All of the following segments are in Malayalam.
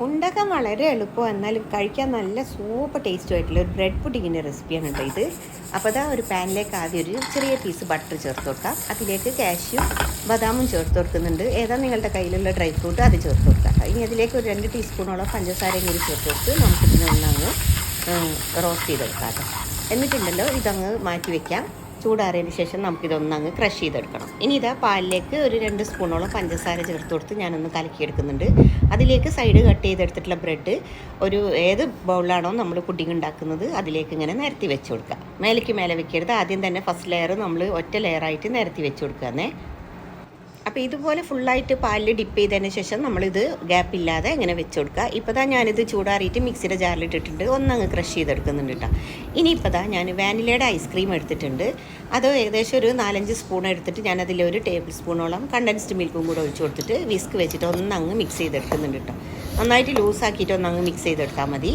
ഉണ്ടാക്കാൻ വളരെ എളുപ്പം, എന്നാലും കഴിക്കാൻ നല്ല സൂപ്പർ ടേസ്റ്റും ആയിട്ടുള്ള ഒരു ബ്രെഡ് പുഡിങ്ങിൻ്റെ റെസിപ്പിയാണ് കേട്ടോ ഇത്. അപ്പോൾ അതാ ഒരു പാനിലേക്ക് ആദ്യം ഒരു ചെറിയ പീസ് ബട്ടർ ചേർത്ത് കൊടുക്കാം. അതിലേക്ക് കാഷ്യും ബദാമും ചേർത്ത് കൊടുക്കുന്നുണ്ട്. ഏതാ നിങ്ങളുടെ കയ്യിലുള്ള ഡ്രൈ ഫ്രൂട്ട് അത് ചേർത്ത് കൊടുക്കാം. ഇനി അതിലേക്ക് ഒരു 2 ടീസ്പൂണോളം പഞ്ചസാരയും കൂടി ചേർത്ത് കൊടുത്ത് നമുക്കിതിനെ ഒന്നങ്ങ് റോസ്റ്റ് ചെയ്തെടുക്കാം കേട്ടോ. എന്നിട്ടുണ്ടല്ലോ ഇതങ്ങ് മാറ്റി വയ്ക്കാം. ചൂടാറിയതിന് ശേഷം നമുക്കിതൊന്നങ്ങ് ക്രഷ് ചെയ്തെടുക്കണം. ഇനി ഇതാ പാലിലേക്ക് ഒരു 2 സ്പൂണോളം പഞ്ചസാര ചേർത്ത് കൊടുത്ത് ഞാനൊന്ന് കലക്കിയെടുക്കുന്നുണ്ട്. അതിലേക്ക് സൈഡ് കട്ട് ചെയ്തെടുത്തിട്ടുള്ള ബ്രെഡ് ഒരു ഏത് ബൗളിലാണോ നമ്മൾ പുഡിംഗ് ഉണ്ടാക്കുന്നത് അതിലേക്ക് ഇങ്ങനെ നിരത്തി വെച്ച് കൊടുക്കുക. മേലേക്ക് മേലെ വെക്കരുത്. ആദ്യം തന്നെ ഫസ്റ്റ് ലെയർ നമ്മൾ ഒറ്റ ലെയറായിട്ട് നിരത്തി വെച്ച് കൊടുക്കുകയെന്നേ. അപ്പോൾ ഇതുപോലെ ഫുള്ളായിട്ട് പാലിൽ ഡിപ്പ് ചെയ്തതിന് ശേഷം നമ്മളിത് ഗ്യാപ്പില്ലാതെ ഇങ്ങനെ വെച്ച് കൊടുക്കുക. ഇപ്പോൾ ഞാനിത് ചൂടാറിയിട്ട് മിക്സിയുടെ ജാറിലിട്ടിട്ടുണ്ട്, ഒന്നങ്ങ് ക്രഷ് ചെയ്തെടുക്കുന്നുണ്ട് കേട്ടോ. ഇനിയിപ്പോൾ ഞാൻ വാനിലയുടെ ഐസ്ക്രീം എടുത്തിട്ടുണ്ട്. അത് ഏകദേശം ഒരു 4-5 സ്പൂൺ എടുത്തിട്ട് ഞാനതിലൊരു ടേബിൾ സ്പൂണോളം കണ്ടൻസ്ഡ് മിൽക്കും കൂടെ ഒഴിച്ച് കൊടുത്തിട്ട് വിസ്ക് വെച്ചിട്ട് ഒന്നങ്ങ് മിക്സ് ചെയ്തെടുക്കുന്നുണ്ട് കേട്ടോ. നന്നായിട്ട് ലൂസാക്കിയിട്ട് ഒന്നങ്ങ് മിക്സ് ചെയ്തെടുത്താൽ മതി.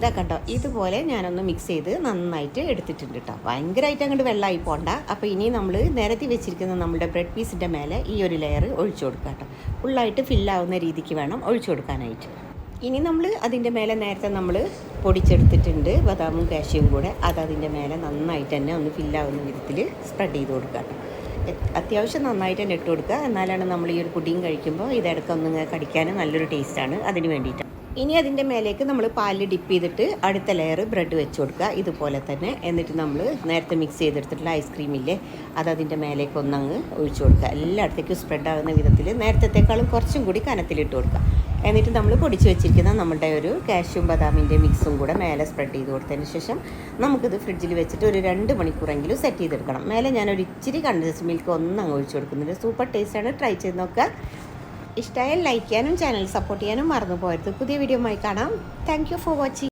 ഇതാ കണ്ടോ, ഇതുപോലെ ഞാനൊന്ന് മിക്സ് ചെയ്ത് നന്നായിട്ട് എടുത്തിട്ടുണ്ട് കേട്ടോ. ഭയങ്കരമായിട്ട് അങ്ങോട്ട് വെള്ളമായി പോകണ്ട. അപ്പോൾ ഇനി നമ്മൾ നിരത്തി വെച്ചിരിക്കുന്ന നമ്മുടെ ബ്രെഡ് പീസിൻ്റെ മേലെ ഈ ഒരു ലെയർ ഒഴിച്ചു കൊടുക്കാം കേട്ടോ. ഫുള്ളായിട്ട് ഫില്ലാവുന്ന രീതിക്ക് വേണം ഒഴിച്ചു കൊടുക്കാനായിട്ട്. ഇനി നമ്മൾ അതിൻ്റെ മേലെ നേരത്തെ നമ്മൾ പൊടിച്ചെടുത്തിട്ടുണ്ട് ബദാമും കാഷ്യും കൂടെ, അതിൻ്റെ മേലെ നന്നായിട്ട് തന്നെ ഒന്ന് ഫില്ലാവുന്ന വിധത്തിൽ സ്പ്രെഡ് ചെയ്ത് കൊടുക്കാം കേട്ടോ. അത്യാവശ്യം നന്നായിട്ട് തന്നെ ഇട്ട് കൊടുക്കുക. എന്നാലാണ് നമ്മൾ ഈ ഒരു പുഡിങ് കഴിക്കുമ്പോൾ ഇതെടുക്കൊന്ന് കടിക്കാൻ നല്ലൊരു ടേസ്റ്റാണ്, അതിന് വേണ്ടിയിട്ടാണ്. ഇനി അതിൻ്റെ മേലേക്ക് നമ്മൾ പാലിൽ ഡിപ്പ് ചെയ്തിട്ട് അടുത്ത ലെയർ ബ്രെഡ് വെച്ച് കൊടുക്കുക ഇതുപോലെ തന്നെ. എന്നിട്ട് നമ്മൾ നേരത്തെ മിക്സ് ചെയ്തെടുത്തിട്ടുള്ള ഐസ്ക്രീമില്ലേ അതിൻ്റെ മേലേക്ക് ഒന്നങ്ങ് ഒഴിച്ചു കൊടുക്കുക. എല്ലായിടത്തേക്കും സ്പ്രെഡ് ആകുന്ന വിധത്തിൽ നേരത്തേക്കാളും കുറച്ചും കൂടി കനത്തിലിട്ട് കൊടുക്കുക. എന്നിട്ട് നമ്മൾ പൊടിച്ച് വെച്ചിരിക്കുന്ന നമ്മുടെ ഒരു കാഷ്യും ബദാമിൻ്റെ മിക്സും കൂടെ മേലെ സ്പ്രെഡ് ചെയ്ത് കൊടുത്തതിന് ശേഷം നമുക്കിത് ഫ്രിഡ്ജിൽ വെച്ചിട്ട് ഒരു 2 മണിക്കൂറെങ്കിലും സെറ്റ് ചെയ്തെടുക്കണം. മേലെ ഞാനൊരു ഇച്ചിരി കണ്ടൻസ്ഡ് മിൽക്ക് ഒന്നങ്ങ് ഒഴിച്ചു കൊടുക്കുന്നുണ്ട്. സൂപ്പർ ടേസ്റ്റാണ്, ട്രൈ ചെയ്ത് നോക്കുക. ഇഷ്ടമായാൽ ലൈക്ക് ചെയ്യാനും ചാനൽ സപ്പോർട്ട് ചെയ്യാനും മറന്നു പോകരുത്. പുതിയ വീഡിയോ ആയി കാണാം. Thank you for watching.